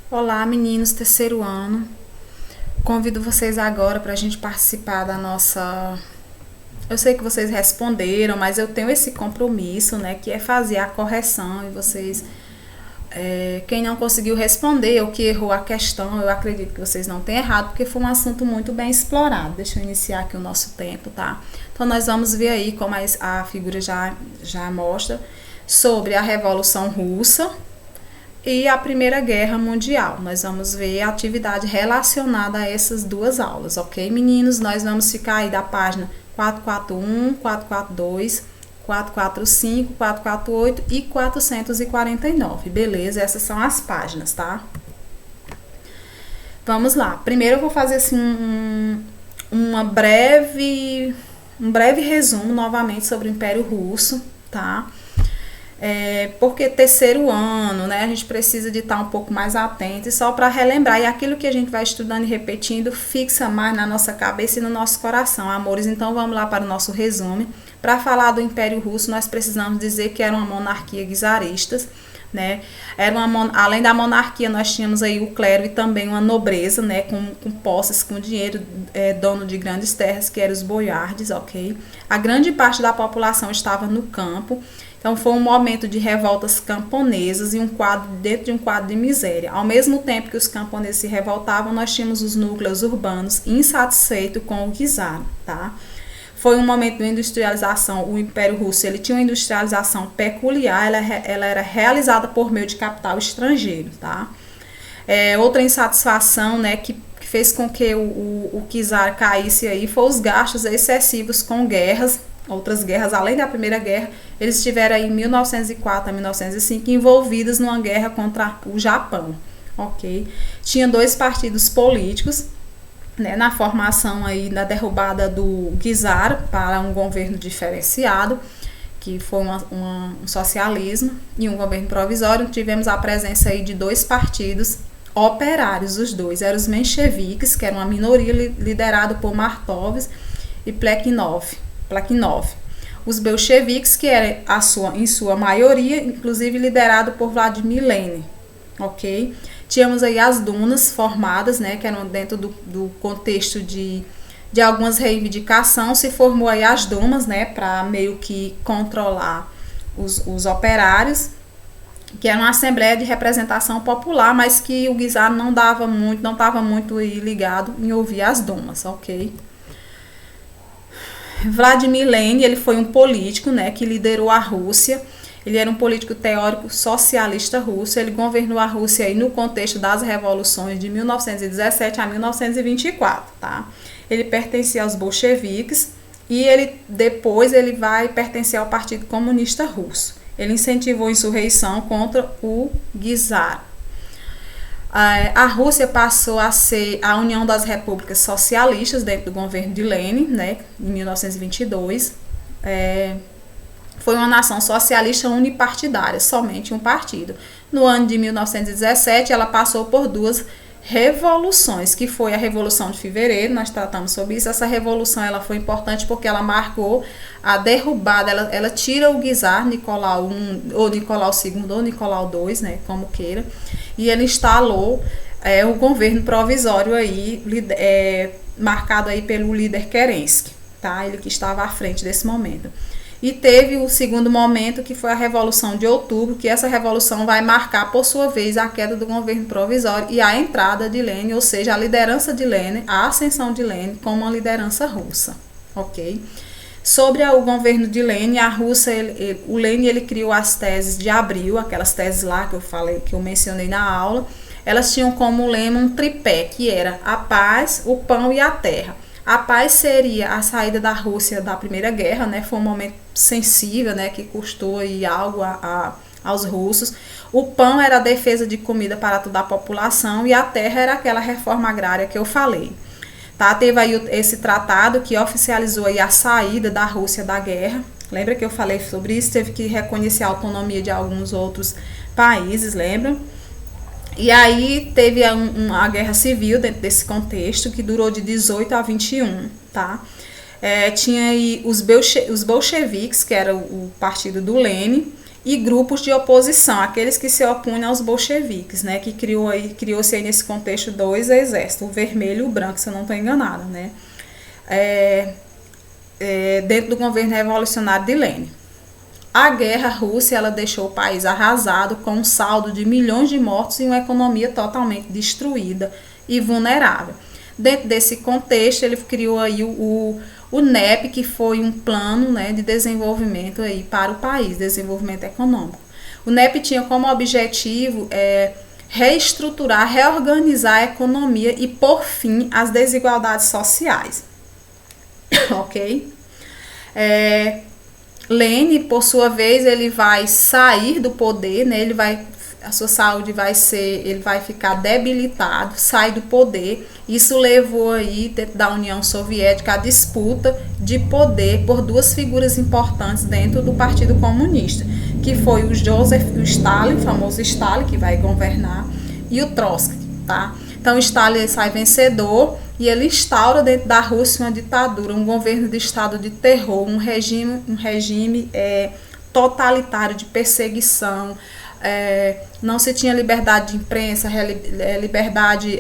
Olá, meninos, terceiro ano. Convido vocês agora para a gente participar da nossa. Eu sei que vocês responderam, mas eu tenho esse compromisso, né, que é fazer a correção e vocês. Quem não conseguiu responder ou que errou a questão, eu acredito que vocês não tenham errado, porque foi um assunto muito bem explorado. Deixa eu iniciar aqui o nosso tempo, tá? Então, nós vamos ver aí, como a figura já mostra, sobre a Revolução Russa e a Primeira Guerra Mundial. Nós vamos ver a atividade relacionada a essas duas aulas, ok, meninos? Nós vamos ficar aí da página 441, 442, 445, 448 e 449, beleza? Essas são as páginas, tá? Vamos lá. Primeiro eu vou fazer assim um breve resumo novamente sobre o Império Russo, tá? Porque terceiro ano, né, a gente precisa de estar um pouco mais atento e só para relembrar, e aquilo que a gente vai estudando e repetindo fixa mais na nossa cabeça e no nosso coração, amores. Então vamos lá para o nosso resumo. Para falar do Império Russo, nós precisamos dizer que era uma monarquia czarista, né? Além da monarquia, nós tínhamos aí o clero e também uma nobreza, né, com posses, com dinheiro, dono de grandes terras, que eram os boiardes, ok? A grande parte da população estava no campo. Então foi um momento de revoltas camponesas e dentro de um quadro de miséria. Ao mesmo tempo que os camponeses se revoltavam, nós tínhamos os núcleos urbanos insatisfeitos com o czar, tá? Foi um momento de industrialização. O Império Russo ele tinha uma industrialização peculiar, ela era realizada por meio de capital estrangeiro, tá? Outra insatisfação, né, que fez com que o czar caísse aí foi os gastos excessivos com guerras. Outras guerras, além da Primeira Guerra, eles estiveram aí em 1904 a 1905 envolvidos numa guerra contra o Japão, ok? Tinha dois partidos políticos, né, na formação aí, na derrubada do czar para um governo diferenciado, que foi um socialismo e um governo provisório. Tivemos a presença aí de dois partidos operários, os dois eram os mencheviques, que era uma minoria liderada por Martovs e Plekhanov. Os bolcheviques, que era em sua maioria, inclusive liderado por Vladimir Lenin, ok? Tínhamos aí as dunas formadas, né, que eram dentro do contexto de algumas reivindicações. Se formou aí as dumas, né, para meio que controlar os operários, que era uma assembleia de representação popular, mas que o czar não estava muito ligado em ouvir as dumas, ok? Vladimir Lenin, ele foi um político, né, que liderou a Rússia. Ele era um político teórico socialista russo. Ele governou a Rússia aí no contexto das revoluções de 1917 a 1924, tá? Ele pertencia aos bolcheviques e depois ele vai pertencer ao Partido Comunista Russo. Ele incentivou a insurreição contra o czar. A Rússia passou a ser a União das Repúblicas Socialistas dentro do governo de Lenin, né, em 1922. Foi uma nação socialista unipartidária, somente um partido. No ano de 1917, ela passou por duas revoluções, que foi a Revolução de Fevereiro. Nós tratamos sobre isso. Essa revolução ela foi importante porque ela marcou a derrubada, ela tira o czar Nicolau I, ou Nicolau II, ou Nicolau II, né, como queira, e ele instalou o governo provisório aí, marcado aí pelo líder Kerensky, tá? Ele que estava à frente desse momento. E teve o segundo momento, que foi a Revolução de Outubro, que essa revolução vai marcar, por sua vez, a queda do governo provisório e a entrada de Lenin, ou seja, a liderança de Lenin, a ascensão de Lenin como uma liderança russa, ok? Sobre o governo de Lenin, a Rússia, o Lenin ele criou as teses de abril, aquelas teses lá que eu mencionei na aula. Elas tinham como lema um tripé, que era a paz, o pão e a terra. A paz seria a saída da Rússia da Primeira Guerra, né? Foi um momento sensível, né? Que custou aí algo aos russos. O pão era a defesa de comida para toda a população e a terra era aquela reforma agrária que eu falei. Tá? Teve aí esse tratado que oficializou aí a saída da Rússia da guerra. Lembra que eu falei sobre isso? Teve que reconhecer a autonomia de alguns outros países, lembra? E aí teve a guerra civil dentro desse contexto, que durou de 18 a 21, tá? Tinha aí os bolcheviques, que era o partido do Lenin, e grupos de oposição, aqueles que se opunham aos bolcheviques, né, que criou-se aí nesse contexto dois exércitos, o vermelho e o branco, se eu não estou enganada, né, dentro do governo revolucionário de Lenin. A guerra russa, ela deixou o país arrasado, com um saldo de milhões de mortos e uma economia totalmente destruída e vulnerável. Dentro desse contexto, ele criou aí o NEP, que foi um plano, né, de desenvolvimento aí para o país, desenvolvimento econômico. O NEP tinha como objetivo reestruturar, reorganizar a economia e pôr fim às desigualdades sociais. Ok? Lenin, por sua vez, ele vai sair do poder, né? A sua saúde ele vai ficar debilitado, sai do poder. Isso levou aí, dentro da União Soviética, a disputa de poder por duas figuras importantes dentro do Partido Comunista, que foi o Stalin, o famoso Stalin, que vai governar, e o Trotsky, tá? Então, Stalin sai vencedor e ele instaura dentro da Rússia uma ditadura, um governo de estado de terror, um regime totalitário de perseguição. Não se tinha liberdade de imprensa, liberdade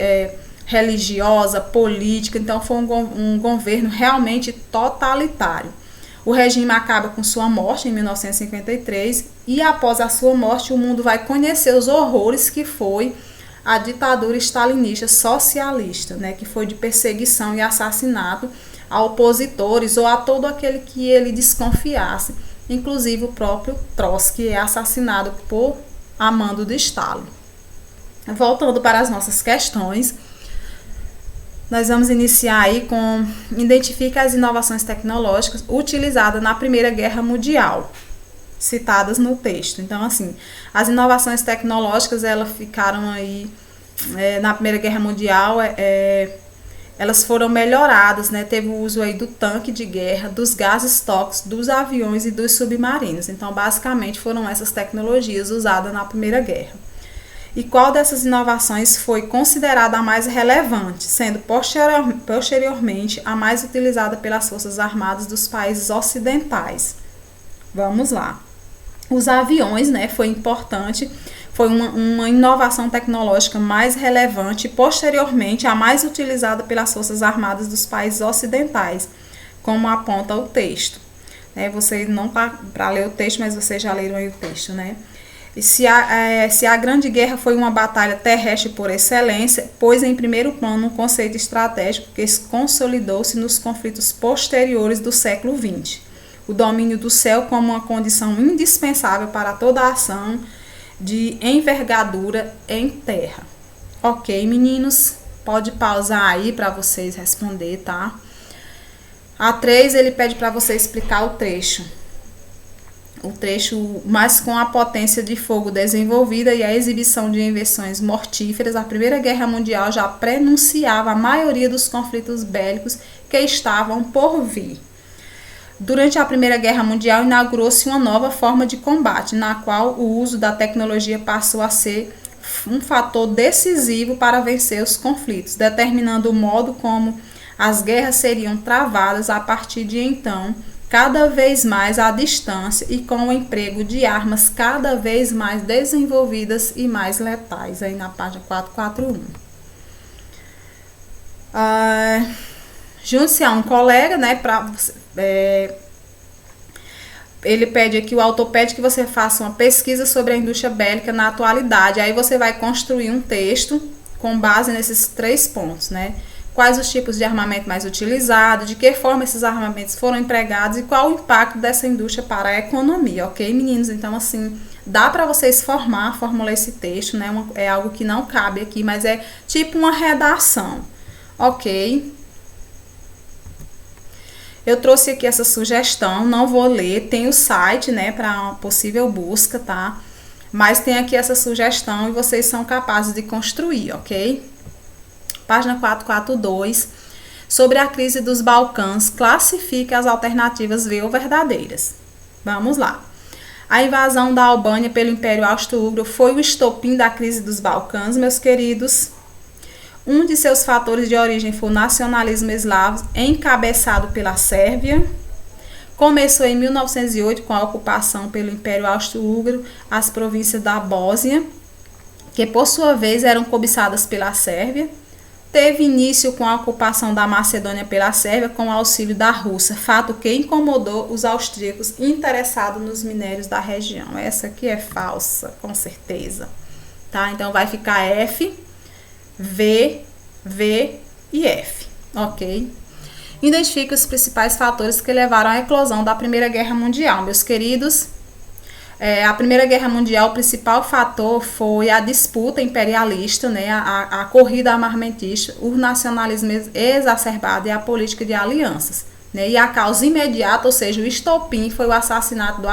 religiosa, política. Então foi um governo realmente totalitário. O regime acaba com sua morte em 1953 e após a sua morte o mundo vai conhecer os horrores que foi a ditadura stalinista socialista, né, que foi de perseguição e assassinato a opositores ou a todo aquele que ele desconfiasse. Inclusive o próprio Trotsky é assassinado por mando de Stalin. Voltando para as nossas questões, nós vamos iniciar aí com identifica as inovações tecnológicas utilizadas na Primeira Guerra Mundial, citadas no texto. Então, assim, as inovações tecnológicas, elas ficaram aí na Primeira Guerra Mundial, elas foram melhoradas, né? Teve o uso aí do tanque de guerra, dos gases tóxicos, dos aviões e dos submarinos. Então, basicamente, foram essas tecnologias usadas na Primeira Guerra. E qual dessas inovações foi considerada a mais relevante, sendo posteriormente a mais utilizada pelas Forças Armadas dos países ocidentais? Vamos lá. Os aviões, né, foi importante, foi uma inovação tecnológica mais relevante e posteriormente a mais utilizada pelas Forças Armadas dos países ocidentais, como aponta o texto. Você não está para ler o texto, mas vocês já leram aí o texto, né? E se a Grande Guerra foi uma batalha terrestre por excelência, pôs em primeiro plano um conceito estratégico que consolidou-se nos conflitos posteriores do século XX. O domínio do céu como uma condição indispensável para toda a ação de envergadura em terra. Ok, meninos? Pode pausar aí para vocês responder, tá? A 3, ele pede para você explicar o trecho. O trecho, mas com a potência de fogo desenvolvida e a exibição de invenções mortíferas, a Primeira Guerra Mundial já prenunciava a maioria dos conflitos bélicos que estavam por vir. Durante a Primeira Guerra Mundial, inaugurou-se uma nova forma de combate, na qual o uso da tecnologia passou a ser um fator decisivo para vencer os conflitos, determinando o modo como as guerras seriam travadas a partir de então, cada vez mais à distância e com o emprego de armas cada vez mais desenvolvidas e mais letais, aí na página 441. Junte-se a um colega, né, ele pede aqui, o autor pede que você faça uma pesquisa sobre a indústria bélica na atualidade. Aí você vai construir um texto com base nesses 3 pontos, né? Quais os tipos de armamento mais utilizados, de que forma esses armamentos foram empregados e qual o impacto dessa indústria para a economia, ok, meninos? Então, assim, dá para vocês formular esse texto, né? É algo que não cabe aqui, mas é tipo uma redação, ok? Eu trouxe aqui essa sugestão, não vou ler, tem o site, né, para uma possível busca, tá? Mas tem aqui essa sugestão e vocês são capazes de construir, ok? Página 442, sobre a crise dos Balcãs, classifica as alternativas V ou verdadeiras. Vamos lá. A invasão da Albânia pelo Império Austro-Húngaro foi o estopim da crise dos Balcãs, meus queridos. Um de seus fatores de origem foi o nacionalismo eslavo, encabeçado pela Sérvia. Começou em 1908 com a ocupação pelo Império Austro-Húngaro as províncias da Bósnia, que por sua vez eram cobiçadas pela Sérvia. Teve início com a ocupação da Macedônia pela Sérvia com o auxílio da Rússia, fato que incomodou os austríacos interessados nos minérios da região. Essa aqui é falsa, com certeza. Tá? Então vai ficar F, V, V e F, ok? Identifique os principais fatores que levaram à eclosão da Primeira Guerra Mundial, meus queridos. A Primeira Guerra Mundial, o principal fator foi a disputa imperialista, né, a corrida armamentista, o nacionalismo exacerbado e a política de alianças. Né, e a causa imediata, ou seja, o estopim, foi o assassinato do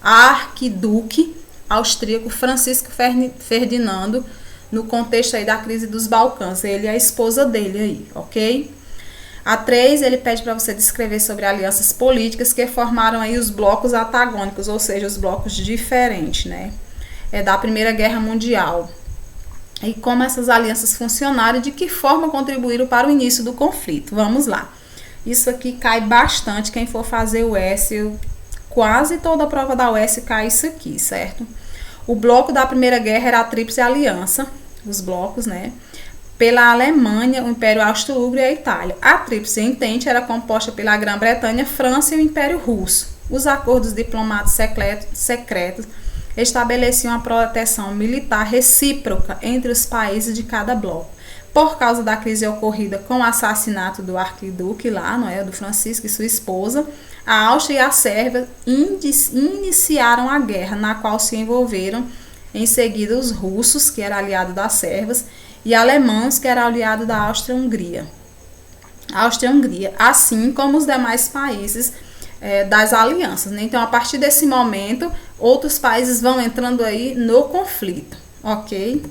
arquiduque austríaco Francisco Ferdinando, no contexto aí da crise dos Balcãs. Ele e a esposa dele aí, ok? A 3, ele pede para você descrever sobre alianças políticas que formaram aí os blocos antagônicos, ou seja, os blocos diferentes, né? Da Primeira Guerra Mundial. E como essas alianças funcionaram e de que forma contribuíram para o início do conflito. Vamos lá. Isso aqui cai bastante, quem for fazer o S, quase toda a prova da US cai isso aqui, certo? O bloco da Primeira Guerra era a Tríplice Aliança, os blocos, né? Pela Alemanha, o Império Austro-Húngaro e a Itália. A Tríplice Entente era composta pela Grã-Bretanha, França e o Império Russo. Os acordos diplomáticos secretos estabeleciam a proteção militar recíproca entre os países de cada bloco. Por causa da crise ocorrida com o assassinato do arquiduque lá, não é, do Francisco e sua esposa, a Áustria e a Sérvia iniciaram a guerra, na qual se envolveram em seguida os russos, que era aliado das sérvias, e alemães, que era aliado da Áustria-Hungria, assim como os demais países das alianças. Né? Então, a partir desse momento, outros países vão entrando aí no conflito, ok?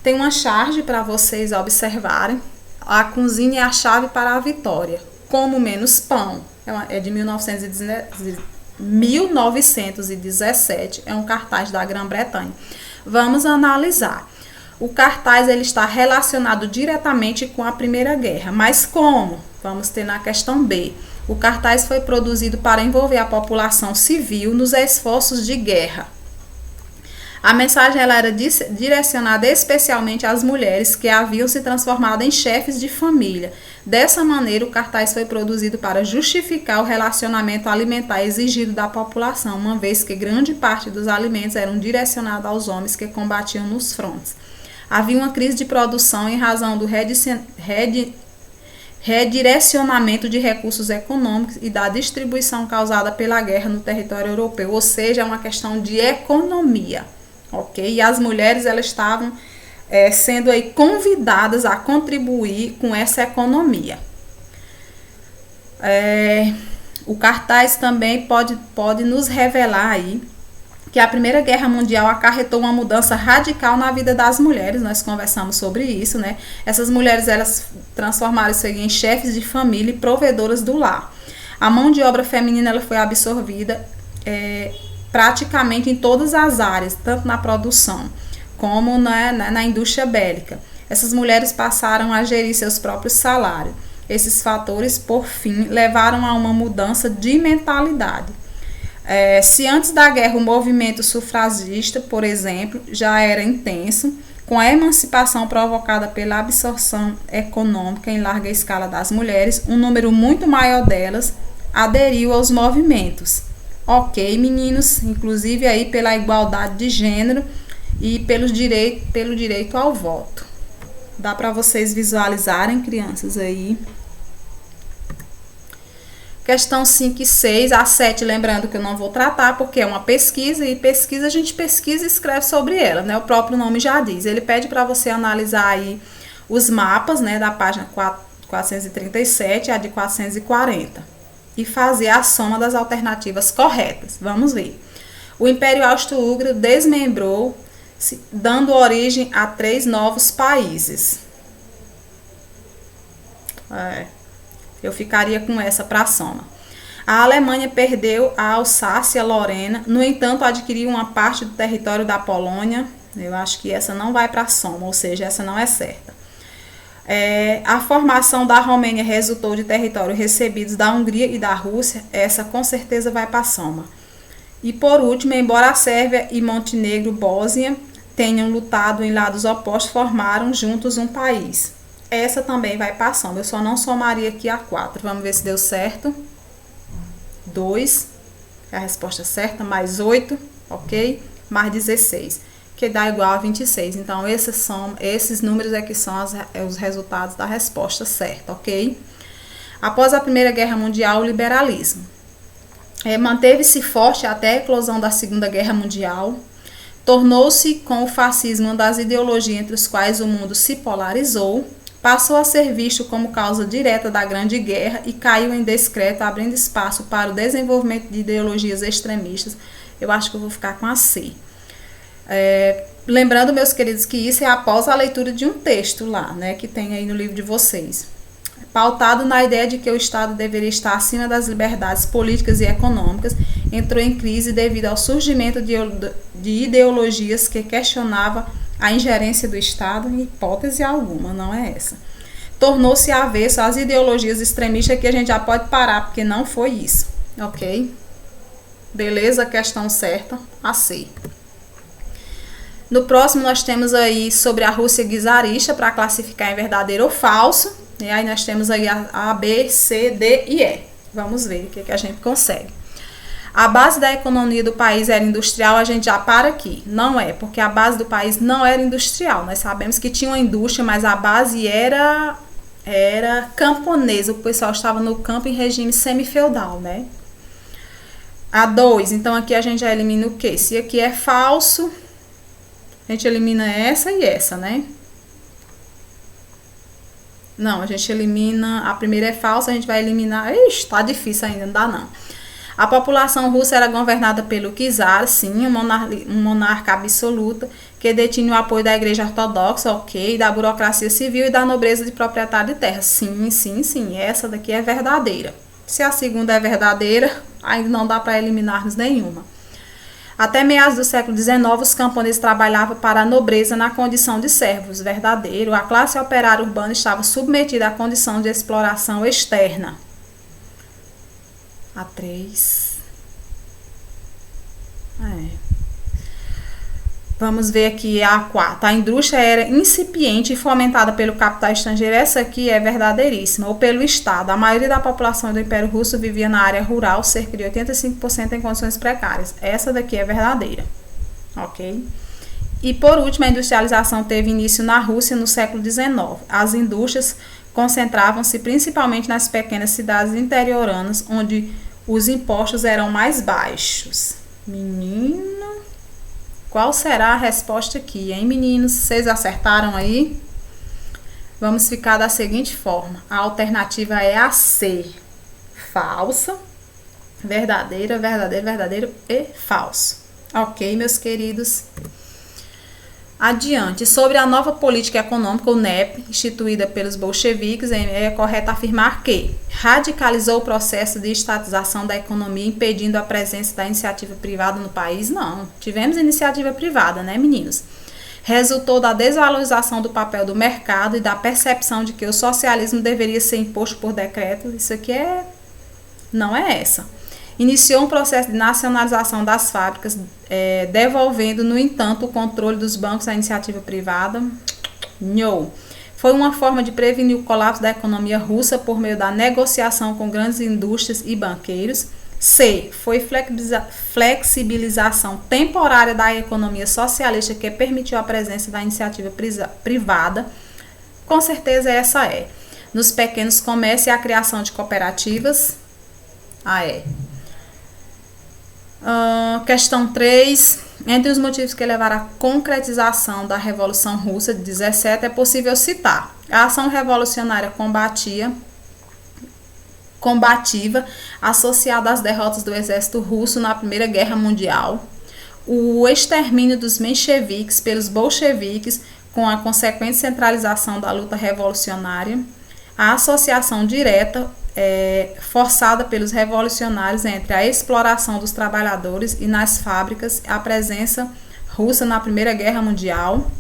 Tem uma charge para vocês observarem. A cozinha é a chave para a vitória. Como menos pão. É de 1917, é um cartaz da Grã-Bretanha. Vamos analisar. O cartaz ele está relacionado diretamente com a Primeira Guerra, mas como? Vamos ter na questão B. O cartaz foi produzido para envolver a população civil nos esforços de guerra. A mensagem ela era direcionada especialmente às mulheres que haviam se transformado em chefes de família. Dessa maneira, o cartaz foi produzido para justificar o relacionamento alimentar exigido da população, uma vez que grande parte dos alimentos eram direcionados aos homens que combatiam nos frontes. Havia uma crise de produção em razão do redirecionamento de recursos econômicos e da distribuição causada pela guerra no território europeu, ou seja, é uma questão de economia, ok? E as mulheres elas estavam sendo aí convidadas a contribuir com essa economia. O cartaz também pode nos revelar aí que a Primeira Guerra Mundial acarretou uma mudança radical na vida das mulheres. Nós conversamos sobre isso, né? Essas mulheres, elas transformaram-se em chefes de família e provedoras do lar. A mão de obra feminina ela foi absorvida praticamente em todas as áreas, tanto na produção como na indústria bélica. Essas mulheres passaram a gerir seus próprios salários. Esses fatores, por fim, levaram a uma mudança de mentalidade. Se antes da guerra o movimento sufragista, por exemplo, já era intenso, com a emancipação provocada pela absorção econômica em larga escala das mulheres, um número muito maior delas aderiu aos movimentos. Ok, meninos, inclusive aí pela igualdade de gênero e pelo direito ao voto. Dá para vocês visualizarem, crianças, aí. Questão 5 e 6, a 7, lembrando que eu não vou tratar, porque é uma pesquisa, e pesquisa a gente pesquisa e escreve sobre ela, né? O próprio nome já diz. Ele pede para você analisar aí os mapas, né, da página 437 a de 440 e fazer a soma das alternativas corretas. Vamos ver. O Império Austro-Húngaro desmembrou, dando origem a 3 novos países. Eu ficaria com essa para a soma. A Alemanha perdeu a Alsácia-Lorena, no entanto, adquiriu uma parte do território da Polônia. Eu acho que essa não vai para a soma, ou seja, essa não é certa. A formação da Romênia resultou de territórios recebidos da Hungria e da Rússia. Essa com certeza vai para a soma. E por último, embora a Sérvia e Montenegro, Bósnia tenham lutado em lados opostos, formaram juntos um país. Essa também vai para a soma. Eu só não somaria aqui a 4. Vamos ver se deu certo. 2, é a resposta certa, mais 8, ok? Mais 16, que dá igual a 26. Então, esses números aqui são os resultados da resposta certa, ok? Após a Primeira Guerra Mundial, o liberalismo manteve-se forte até a eclosão da Segunda Guerra Mundial. Tornou-se, com o fascismo, uma das ideologias entre as quais o mundo se polarizou. Passou a ser visto como causa direta da Grande Guerra e caiu em descrédito, abrindo espaço para o desenvolvimento de ideologias extremistas. Eu acho que eu vou ficar com a C. Lembrando, meus queridos, que isso é após a leitura de um texto lá, né, que tem aí no livro de vocês. Pautado na ideia de que o Estado deveria estar acima das liberdades políticas e econômicas, entrou em crise devido ao surgimento de ideologias que questionavam a ingerência do Estado em hipótese alguma, não é essa. Tornou-se avesso às ideologias extremistas, que a gente já pode parar, porque não foi isso, ok? Beleza? Questão certa, a C. No próximo nós temos aí sobre a Rússia czarista, para classificar em verdadeiro ou falso. E aí nós temos aí a B, C, D e E. Vamos ver o que a gente consegue. A base da economia do país era industrial, a gente já para aqui. Não é, porque a base do país não era industrial. Nós sabemos que tinha uma indústria, mas a base era camponesa. O pessoal estava no campo em regime semi-feudal, né? A 2, então aqui a gente já elimina o quê? Se aqui é falso, a gente elimina essa e essa, né? Não, a gente elimina, a primeira é falsa, a gente vai eliminar, ixi, tá difícil ainda, não dá não. A população russa era governada pelo czar, sim, um monarca absoluto, que detinha o apoio da igreja ortodoxa, ok, da burocracia civil e da nobreza de proprietário de terra. Sim, sim, sim, essa daqui é verdadeira. Se a segunda é verdadeira, ainda não dá para eliminarmos nenhuma. Até meados do século XIX, os camponeses trabalhavam para a nobreza na condição de servos. Verdadeiro. A classe operária urbana estava submetida à condição de exploração externa. A 3. Vamos ver aqui a 4. A indústria era incipiente e fomentada pelo capital estrangeiro. Essa aqui é verdadeiríssima. Ou pelo Estado. A maioria da população do Império Russo vivia na área rural, cerca de 85% em condições precárias. Essa daqui é verdadeira. Ok? E por último, a industrialização teve início na Rússia no século XIX. As indústrias concentravam-se principalmente nas pequenas cidades interioranas, onde os impostos eram mais baixos. Menino, qual será a resposta aqui, hein, meninos? Vocês acertaram aí? Vamos ficar da seguinte forma. A alternativa é a C. Falsa, verdadeira, verdadeiro, verdadeiro e falso. Ok, meus queridos? Adiante, sobre a nova política econômica, o NEP, instituída pelos bolcheviques, é correto afirmar que radicalizou o processo de estatização da economia, impedindo a presença da iniciativa privada no país? Não, tivemos iniciativa privada, né, meninos? Resultou da desvalorização do papel do mercado e da percepção de que o socialismo deveria ser imposto por decreto. Isso aqui não é essa. Iniciou um processo de nacionalização das fábricas, devolvendo, no entanto, o controle dos bancos à iniciativa privada. Não. Foi uma forma de prevenir o colapso da economia russa por meio da negociação com grandes indústrias e banqueiros. C. Foi flexibilização temporária da economia socialista que permitiu a presença da iniciativa privada. Com certeza essa é. Nos pequenos comércios e a criação de cooperativas. Questão 3. Entre os motivos que levaram à concretização da Revolução Russa de 17 é possível citar a ação revolucionária combativa associada às derrotas do exército russo na Primeira Guerra Mundial, o extermínio dos mencheviques pelos bolcheviques com a consequente centralização da luta revolucionária, a associação direta forçada pelos revolucionários entre a exploração dos trabalhadores e nas fábricas, a presença russa na Primeira Guerra Mundial,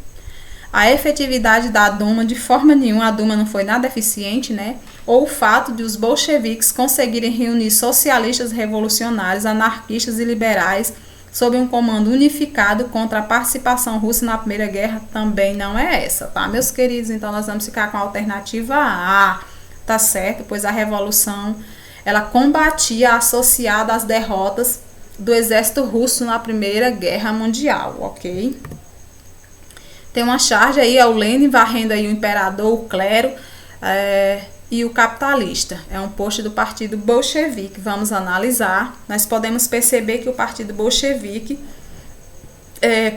a efetividade da Duma, de forma nenhuma, a Duma não foi nada eficiente, né? Ou o fato de os bolcheviques conseguirem reunir socialistas revolucionários, anarquistas e liberais sob um comando unificado contra a participação russa na Primeira Guerra, também não é essa, tá, meus queridos? Então, nós vamos ficar com a alternativa A, tá certo? Pois a revolução, ela combatia associada às derrotas do exército russo na Primeira Guerra Mundial, ok? Tem uma charge aí, é o Lenin varrendo aí o imperador, o clero e o capitalista. É um post do partido bolchevique. Vamos analisar. Nós podemos perceber que o partido bolchevique,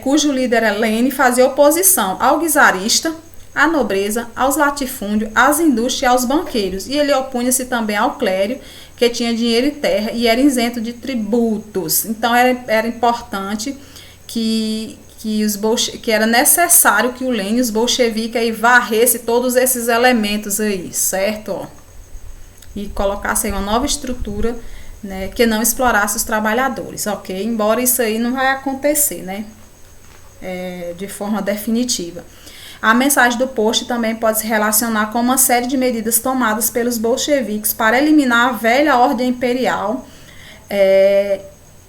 cujo líder é Lenin, fazia oposição ao czarista, à nobreza, aos latifúndios, às indústrias e aos banqueiros. E ele opunha-se também ao clero, que tinha dinheiro e terra e era isento de tributos. Então era importante que era necessário que o Lenin, os bolcheviques, aí varresse todos esses elementos aí, certo? Ó. E colocasse aí uma nova estrutura, né, que não explorasse os trabalhadores, ok? Embora isso aí não vai acontecer, né, de forma definitiva. A mensagem do post também pode se relacionar com uma série de medidas tomadas pelos bolcheviques para eliminar a velha ordem imperial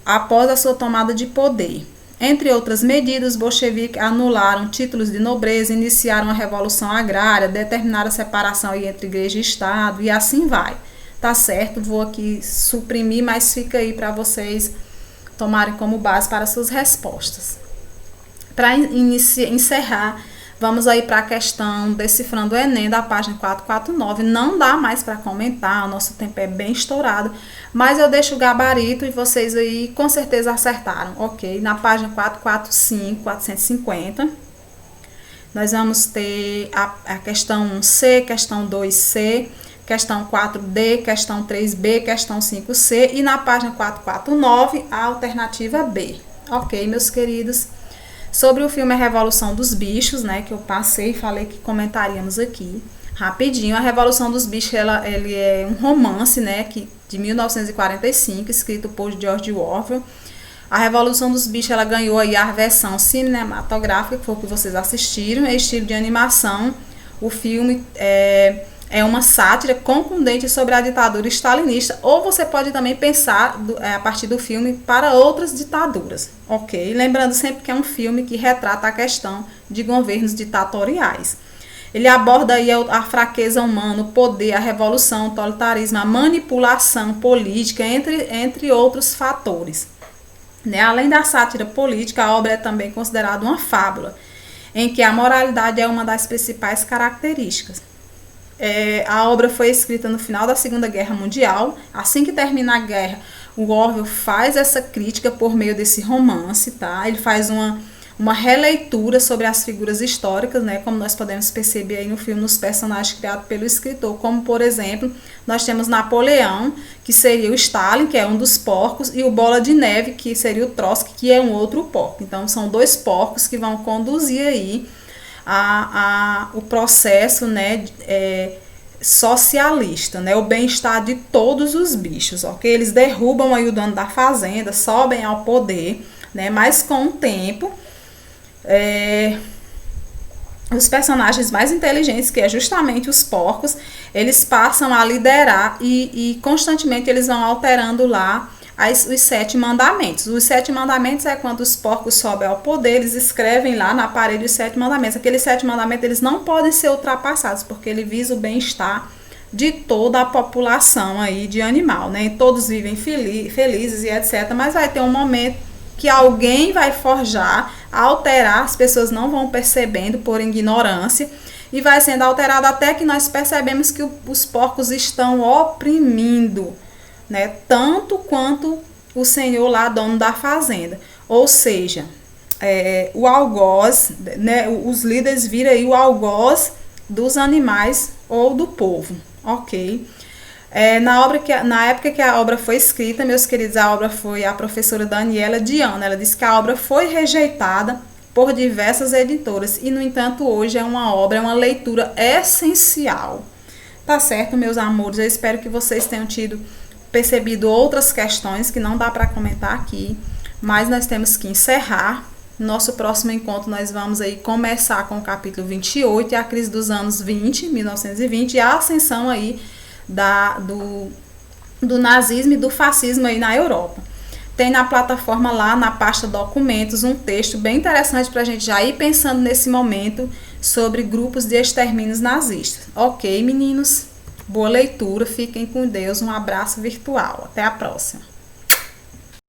após a sua tomada de poder. Entre outras medidas, os bolcheviques anularam títulos de nobreza, iniciaram a revolução agrária, determinaram a separação entre igreja e Estado e assim vai. Tá certo? Vou aqui suprimir, mas fica aí para vocês tomarem como base para suas respostas. Para encerrar, vamos aí para a questão Decifrando o Enem, da página 449. Não dá mais para comentar, o nosso tempo é bem estourado, mas eu deixo o gabarito e vocês aí com certeza acertaram, ok? Na página 445, 450, nós vamos ter a questão 1C, questão 2C, questão 4D, questão 3B, questão 5C e na página 449 a alternativa B, ok, meus queridos? Sobre o filme A Revolução dos Bichos, né, que eu passei e falei que comentaríamos aqui, rapidinho. A Revolução dos Bichos, ele é um romance, né, de 1945, escrito por George Orwell. A Revolução dos Bichos, ela ganhou aí a versão cinematográfica, que foi o que vocês assistiram, é estilo de animação. O filme é uma sátira concludente sobre a ditadura stalinista, ou você pode também pensar a partir do filme para outras ditaduras, ok? Lembrando sempre que é um filme que retrata a questão de governos ditatoriais. Ele aborda aí a fraqueza humana, o poder, a revolução, o totalitarismo, a manipulação política, entre outros fatores. Né? Além da sátira política, a obra é também considerada uma fábula, em que a moralidade é uma das principais características. A obra foi escrita no final da Segunda Guerra Mundial. Assim que termina a guerra, o Orwell faz essa crítica por meio desse romance, tá? Ele faz uma releitura sobre as figuras históricas, né? Como nós podemos perceber aí no filme, nos personagens criados pelo escritor, como por exemplo, nós temos Napoleão, que seria o Stalin, que é um dos porcos, e o Bola de Neve, que seria o Trotsky, que é um outro porco. Então são dois porcos que vão conduzir aí o processo, né, socialista, né, o bem-estar de todos os bichos, ok? Eles derrubam aí o dono da fazenda, sobem ao poder, né, mas com o tempo, os personagens mais inteligentes, que é justamente os porcos, eles passam a liderar e constantemente eles vão alterando lá os 7 mandamentos. Os 7 mandamentos é quando os porcos sobem ao poder, eles escrevem lá na parede os 7 mandamentos. Aqueles 7 mandamentos, eles não podem ser ultrapassados, porque ele visa o bem-estar de toda a população aí de animal, né? Todos vivem felizes e etc. Mas vai ter um momento que alguém vai forjar, alterar, as pessoas não vão percebendo por ignorância, e vai sendo alterado até que nós percebemos que os porcos estão oprimindo, né, tanto quanto o senhor lá, dono da fazenda. Ou seja, o algoz, né, os líderes viram aí o algoz dos animais ou do povo, ok? Na época que a obra foi escrita, meus queridos, a obra foi a professora Daniela Diana. Ela disse que a obra foi rejeitada por diversas editoras e, no entanto, hoje é uma leitura essencial. Tá certo, meus amores? Eu espero que vocês tenham percebido outras questões que não dá para comentar aqui, mas nós temos que encerrar, Nosso próximo encontro nós vamos aí começar com o capítulo 28, a crise dos anos 1920, e a ascensão aí do nazismo e do fascismo aí na Europa. Tem na plataforma lá, na pasta documentos, um texto bem interessante para a gente já ir pensando nesse momento sobre grupos de extermínios nazistas. Ok, meninos? Boa leitura, fiquem com Deus, um abraço virtual. Até a próxima.